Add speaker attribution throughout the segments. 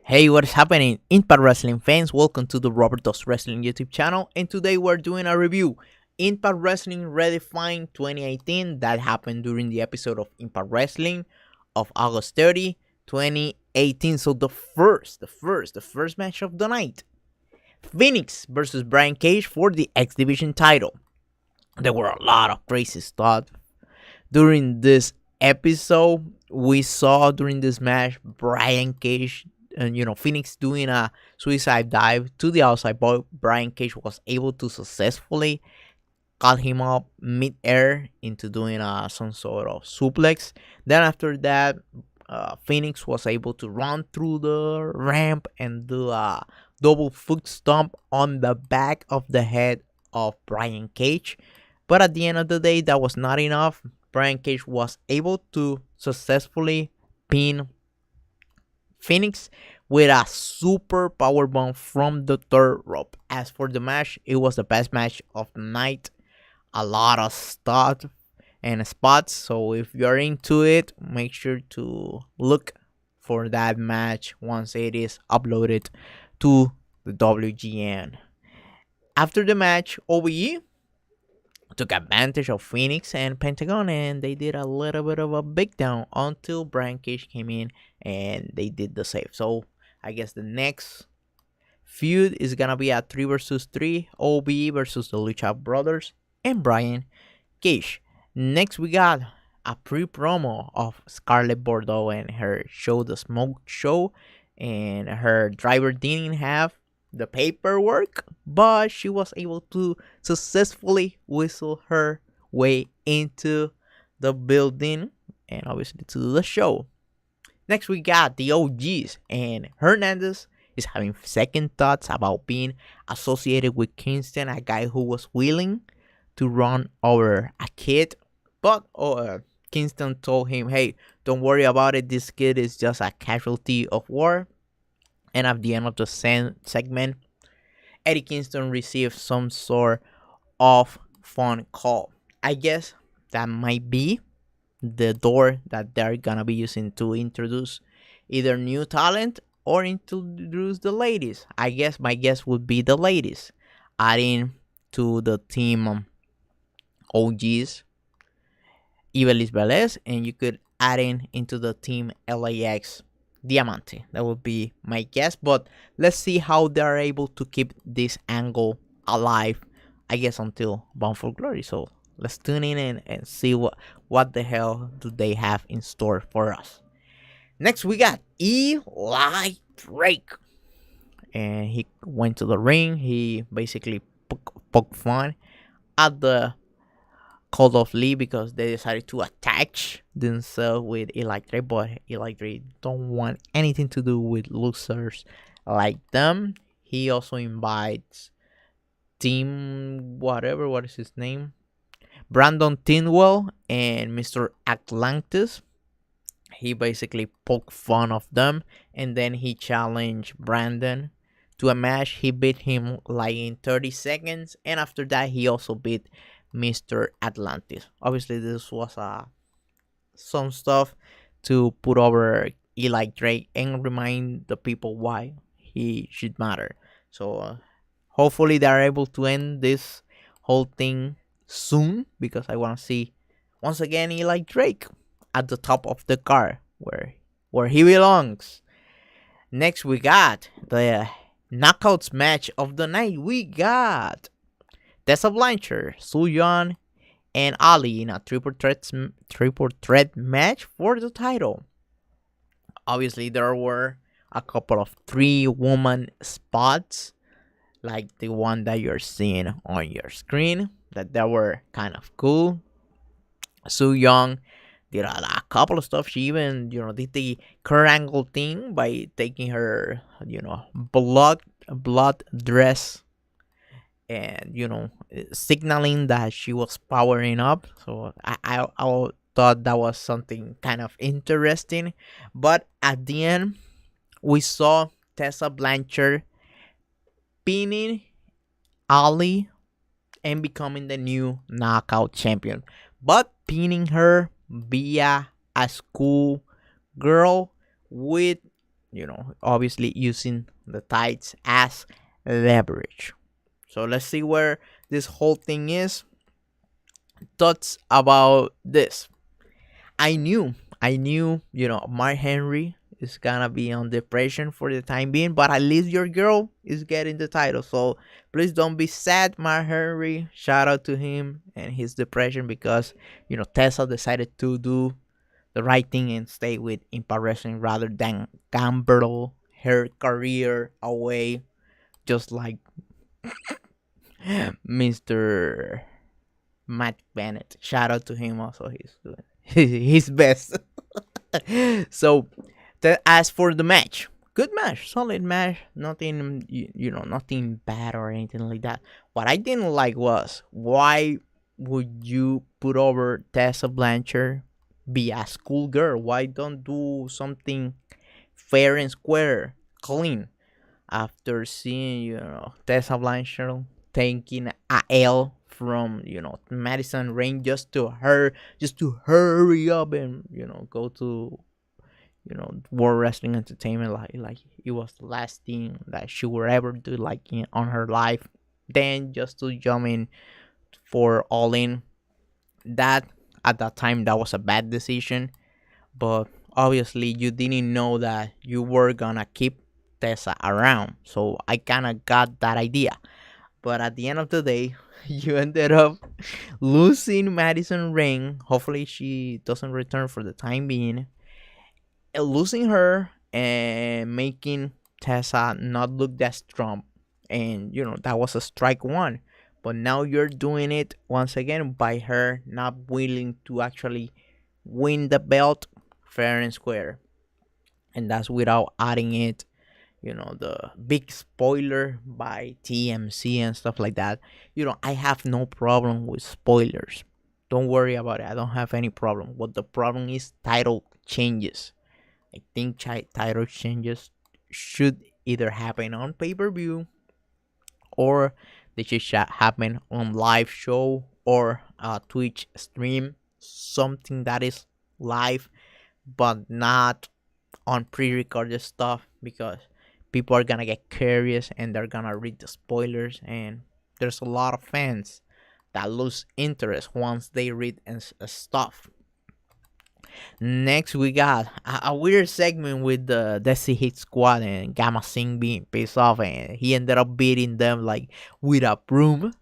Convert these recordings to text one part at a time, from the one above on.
Speaker 1: Hey, what is happening? Impact Wrestling fans, welcome to the Robert Does Wrestling YouTube channel, and today we're doing a review. Impact Wrestling ReDefined 2018 that happened during the episode of Impact Wrestling of August 30, 2018. So the first match of the night. Fenix versus Brian Cage for the X Division title. There were a lot of crazy stuff during this episode. We saw during this match Brian Cage and Phoenix doing a suicide dive to the outside, but Brian Cage was able to successfully cut him up mid-air into doing some sort of suplex. Then after that, Phoenix was able to run through the ramp and do a double foot stomp on the back of the head of Brian Cage. But at the end of the day, that was not enough. Brian Cage was able to successfully pin Phoenix with a super powerbomb from the third rope. As for the match, it was the best match of the night. A lot of stuff and spots. So if you're into it, make sure to look for that match once it is uploaded to the WGN. After the match, OVE took advantage of Phoenix and Pentagon, and they did a little bit of a big down until Brian Cage came in and they did the save. So I guess the next feud is gonna be a 3 versus 3 OB versus the Lucha Brothers and Brian Cage. Next we got a pre-promo of Scarlett Bordeaux and her show, the Smoke Show, and her driver didn't have the paperwork, but she was able to successfully whistle her way into the building and obviously to the show. Next, we got the OGs, and Hernandez is having second thoughts about being associated with Kingston, a guy who was willing to run over a kid. But Kingston told him, hey, don't worry about it. This kid is just a casualty of war. And at the end of the segment, Eddie Kingston received some sort of phone call. I guess that might be the door that they're gonna be using to introduce either new talent or introduce the ladies. I guess my guess would be the ladies, adding to the team OGs Ibelis Velez, and you could add into the team LAX Diamante. That would be my guess, but let's see how they're able to keep this angle alive, I guess, until Bound for Glory. So let's tune in and see what the hell do they have in store for us. Next, we got Eli Drake. And he went to the ring. He basically poked fun at the Call of Lee because they decided to attach themselves with Eli Drake, but Eli Drake don't want anything to do with losers like them. He also invites Team whatever, what is his name? Brandon Tidwell and Mr. Atlantis. He basically poked fun of them, and then he challenged Brandon to a match. He beat him like in 30 seconds, and after that he also beat Mr. Atlantis. Obviously, this was some stuff to put over Eli Drake and remind the people why he should matter. So hopefully they are able to end this whole thing soon, because I want to see once again Eli Drake at the top of the car where he belongs. Next, we got the knockouts match of the night. We got Tessa, Blanchard, Swann, and Allie in a triple threat match for the title. Obviously, there were a couple of 3-woman spots, like the one that you're seeing on your screen, that were kind of cool. Soo-young did a couple of stuff. She even, did the Kurt Angle thing by taking her, blood dress and signaling that she was powering up. So I thought that was something kind of interesting. But at the end, we saw Tessa Blanchard pinning Allie and becoming the new knockout champion, but pinning her via a school girl with obviously using the tights as leverage. So let's see where this whole thing is. Thoughts about this? I knew, Mark Henry is gonna be on depression for the time being, but at least your girl is getting the title. So please don't be sad, Mark Henry. Shout out to him and his depression because Tessa decided to do the right thing and stay with Impact Wrestling rather than gamble her career away, just like Mr. Matt Bennett. Shout out to him also. He's doing his best. So, as for the match, good match, solid match. Nothing, nothing bad or anything like that. What I didn't like was why would you put over Tessa Blanchard be a schoolgirl? Why don't do something fair and square, clean? After seeing Tessa Blanchard taking a L from Madison Rain just to hurry up and go to World Wrestling Entertainment like it was the last thing that she would ever do on her life. Then just to jump in for All In, that at that time that was a bad decision. But obviously you didn't know that you were gonna keep Tessa around, so I kind of got that idea. But at the end of the day, you ended up losing Madison Ring. Hopefully, she doesn't return for the time being. Losing her and making Tessa not look that strong. And, that was a strike one. But now you're doing it once again by her not willing to actually win the belt fair and square. And that's without adding it the big spoiler by TMC and stuff like that. I have no problem with spoilers. Don't worry about it. I don't have any problem. What the problem is title changes. I think title changes should either happen on pay-per-view or they should happen on live show or a Twitch stream. Something that is live but not on pre-recorded stuff, because people are gonna get curious and they're gonna read the spoilers, and there's a lot of fans that lose interest once they read stuff. Next we got a weird segment with the Desi Hit Squad and Gamma Singh being pissed off, and he ended up beating them like with a broom.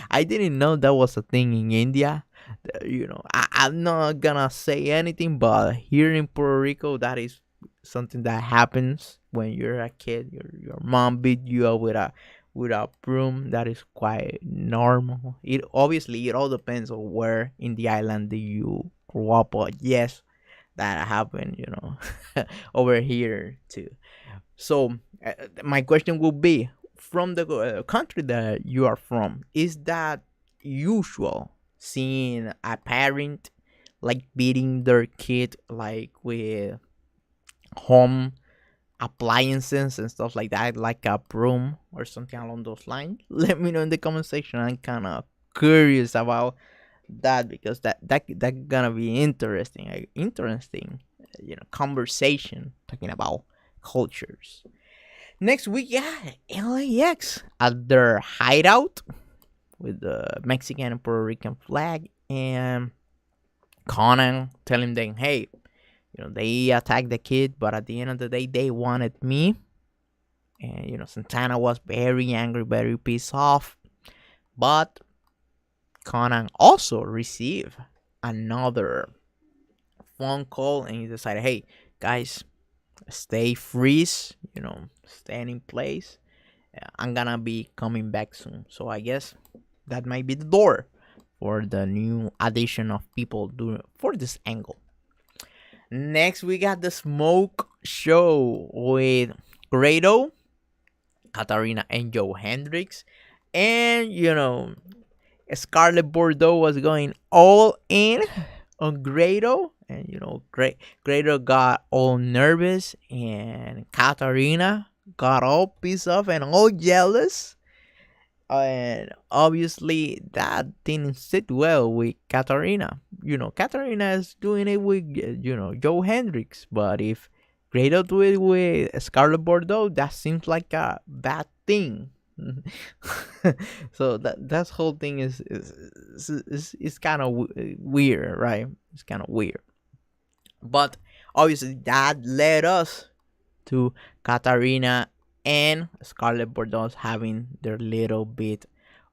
Speaker 1: I didn't know that was a thing in India. I'm not gonna say anything, but here in Puerto Rico, that is something that happens when you're a kid. Your mom beat you up with a broom. That is quite normal. It all depends on where in the island do you grow up. But yes, that happened. Over here too. So my question would be, from the country that you are from, is that usual seeing a parent like beating their kid like with home appliances and stuff like that, like a broom or something along those lines? Let me know in the comment section. I'm kind of curious about that, because that gonna be interesting conversation talking about cultures. Next week, yeah, LAX at their hideout with the Mexican and Puerto Rican flag, and Conan telling them, hey, they attacked the kid, but at the end of the day, they wanted me. And, Santana was very angry, very pissed off. But Conan also received another phone call, and he decided, hey, guys, stay freeze, stay in place. I'm gonna be coming back soon. So I guess that might be the door for the new addition of people for this angle. Next, we got the Smoke Show with Grado, Katarina, and Joe Hendricks. And, Scarlett Bordeaux was going all in on Grado. And, Grado got all nervous. And Katarina got all pissed off and all jealous. And obviously that didn't sit well with Katarina. Katarina is doing it with, Joe Hendricks. But if great up with Scarlet Bordeaux, that seems like a bad thing. So that whole thing is kind of weird, right? It's kind of weird, but obviously that led us to Katarina and Scarlet Bordeaux having their little bit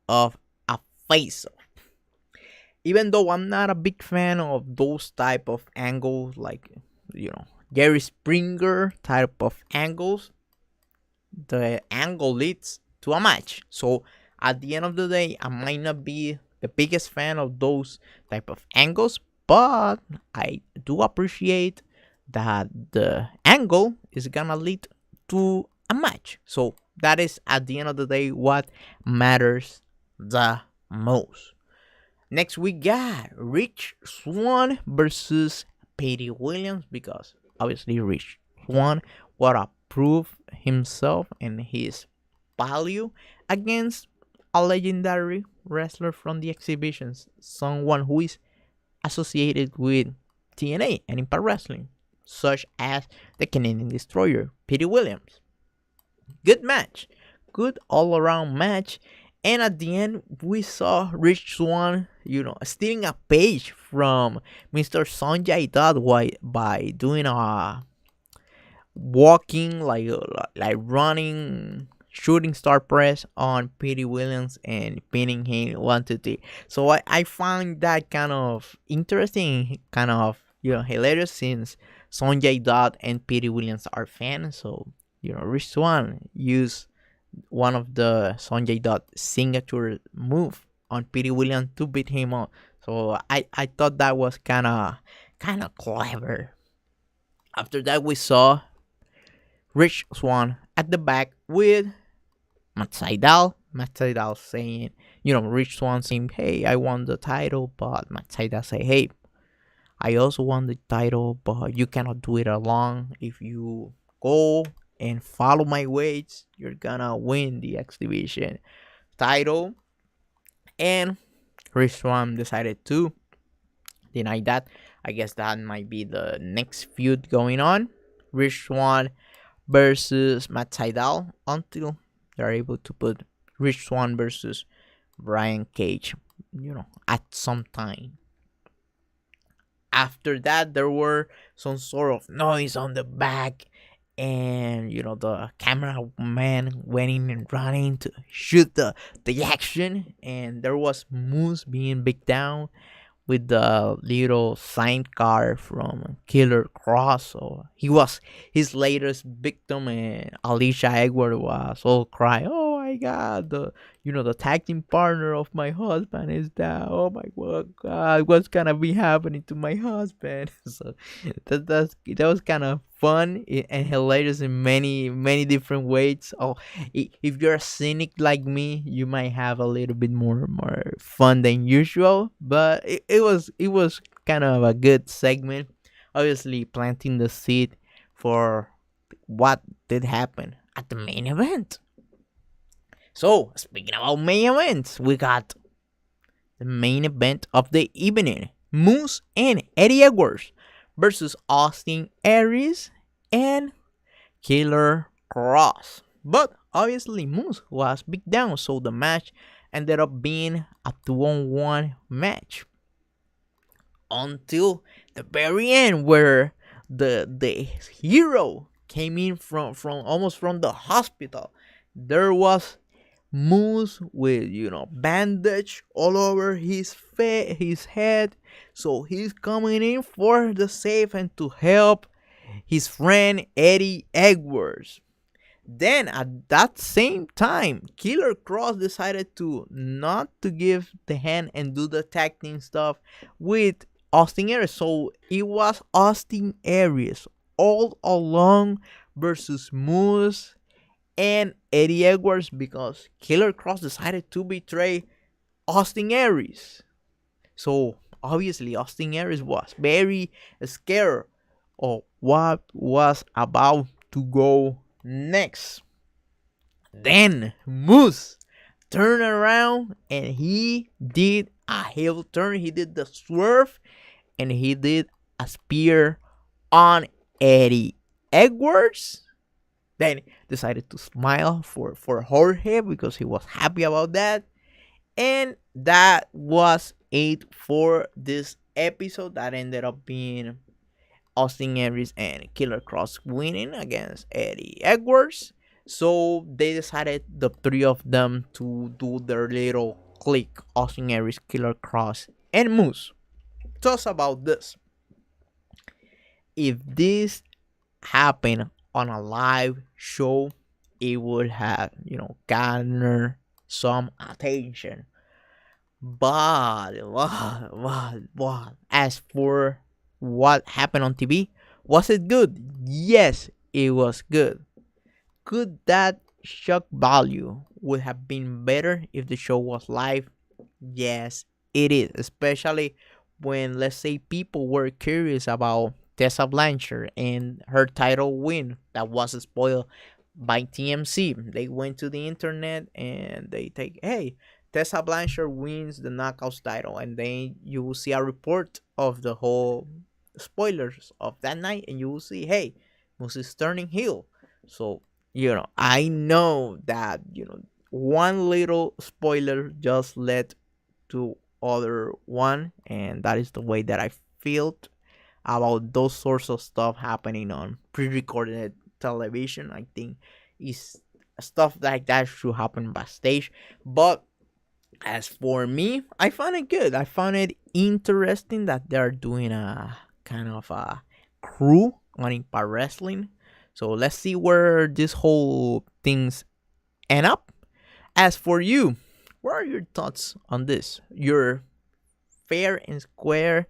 Speaker 1: of a face. Even though I'm not a big fan of those type of angles, like Gary Springer type of angles, the angle leads to a match. So at the end of the day, I might not be the biggest fan of those type of angles, but I do appreciate that the angle is gonna lead to a match. So that is at the end of the day what matters the most. Next we got Rich Swann versus Petey Williams, because obviously Rich Swann wanna prove himself and his value against a legendary wrestler from the exhibitions, someone who is associated with TNA and Impact Wrestling, such as the Canadian Destroyer, Petey Williams. Good match, good all around match. And at the end, we saw Rich Swann, stealing a page from Mr. Sanjay Dutt by doing a walking, like running shooting star press on Petey Williams and pinning him 1 2 3. So I find that kind of interesting, kind of hilarious, since Sanjay Dutt and Petey Williams are fans. So Rich Swann used one of the Sanjay Dutt signature move on Petey Williams to beat him up. So I thought that was kind of clever. After that, we saw Rich Swann at the back with Matt Sydal. Matt Sydal saying, Rich Swann saying, hey, I won the title, but Matt Sydal say, hey, I also won the title, but you cannot do it alone. If you go and follow my ways, you're gonna win the exhibition title. And Rich Swann decided to deny that. I guess that might be the next feud going on. Rich Swann versus Matt Sydal, until they're able to put Rich Swann versus Brian Cage, at some time. After that, there were some sort of noise on the back, and the cameraman went in and running to shoot the action, and there was Moose being beat down with the little signed card from Killer Kross. So he was his latest victim, and Alicia Edwards was all crying, "Oh my God, the tag team partner of my husband is down. Oh my God, what's gonna be happening to my husband?" So that was kind of fun and hilarious in many different ways. Oh, if you're a cynic like me, you might have a little bit more fun than usual, but it was kind of a good segment, obviously planting the seed for what did happen at the main event. So speaking about main events, we got the main event of the evening: Moose and Eddie Edwards versus Austin Aries and Killer Kross. But obviously Moose was beat down, so the match ended up being a 2-on-1 match until the very end, where the hero came in from almost from the hospital. There was Moose with bandage all over his his head, so he's coming in for the save and to help his friend Eddie Edwards. Then at that same time, Killer Kross decided to not to give the hand and do the tag team stuff with Austin Aries. So it was Austin Aries all along versus Moose and Eddie Edwards, because Killer Kross decided to betray Austin Aries. So obviously Austin Aries was very scared of what was about to go next. Then Moose turned around and he did a heel turn. He did the swerve and he did a spear on Eddie Edwards then decided to smile for Jorge because he was happy about that. And that was it for this episode. That ended up being Austin Aries and Killer Kross winning against Eddie Edwards. So they decided, the three of them, to do their little click: Austin Aries, Killer Kross, and Moose. Tell us about this. If this happened on a live show, it would have, garnered some attention. But as for what happened on TV, was it good? Yes, it was good. Could that shock value would have been better if the show was live? Yes, it is. Especially when, let's say, people were curious about Tessa Blanchard and her title win that was spoiled by TMC. They went to the internet and they take, hey, Tessa Blanchard wins the Knockouts title, and then you will see a report of the whole spoilers of that night, and you will see, hey, Moose is turning heel. So, I know that, one little spoiler just led to other one, and that is the way that I felt about those sorts of stuff happening on pre-recorded television. I think is stuff like that should happen backstage. But as for me, I found it good. I found it interesting that they're doing a kind of a crew on Impact Wrestling. So let's see where this whole things end up. As for you, what are your thoughts on this? Your fair and square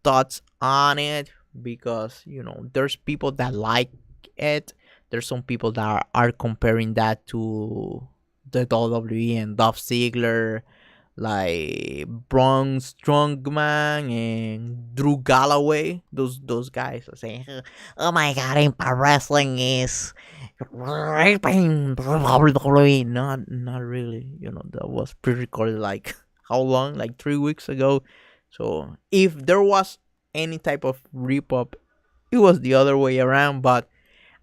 Speaker 1: thoughts on it, because there's people that like it. There's some people that are comparing that to the WWE and Dolph Ziggler, like Braun Strongman and Drew Galloway. Those guys are saying, "Oh my God, Impact Wrestling is raping WWE." Not really. That was pre-recorded like how long? Like 3 weeks ago. So if there was any type of rip up, it was the other way around. But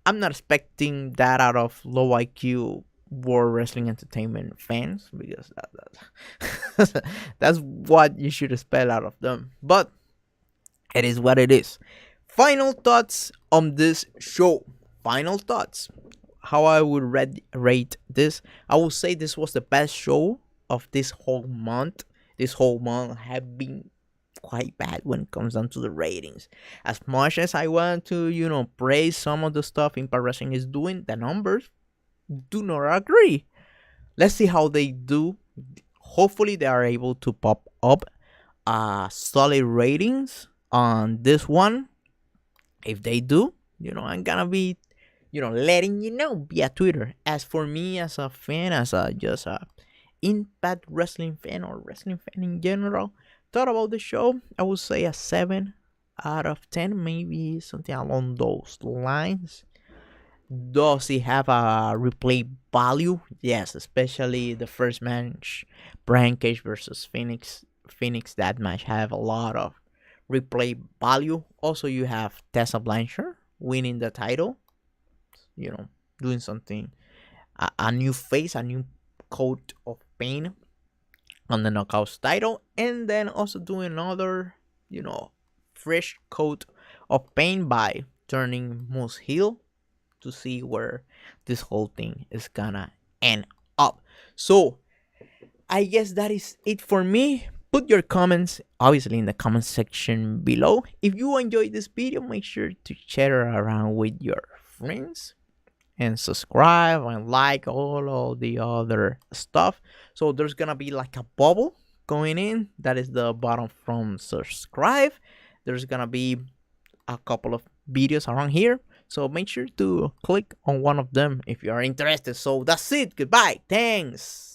Speaker 1: I'm not expecting that out of low IQ World Wrestling Entertainment fans, because that's what you should expect out of them. But it is what it is. Final thoughts on this show. Final thoughts. How I would rate this. I would say this was the best show of this whole month. This whole month have been quite bad when it comes down to the ratings. As much as I want to, praise some of the stuff Impact Wrestling is doing, the numbers do not agree. Let's see how they do. Hopefully they are able to pop up solid ratings on this one. If they do, I'm gonna be, letting you know via Twitter. As for me, as a fan, as a just a Impact Wrestling fan or wrestling fan in general, thought about the show, I would say a 7 out of 10, maybe something along those lines. Does it have a replay value? Yes, especially the first match, Brian Cage versus Fenix. That match have a lot of replay value. Also, you have Tessa Blanchard winning the title, doing something, a new face, a new coat of paint on the Knockouts title, and then also doing another, fresh coat of paint by turning Moose heel, to see where this whole thing is gonna end up. So I guess that is it for me. Put your comments obviously in the comment section below. If you enjoyed this video, make sure to share it around with your friends, and subscribe and like all the other stuff. So there's gonna be like a bubble going in, that is the button from subscribe. There's gonna be a couple of videos around here, so make sure to click on one of them if you are interested. So that's it. Goodbye. Thanks.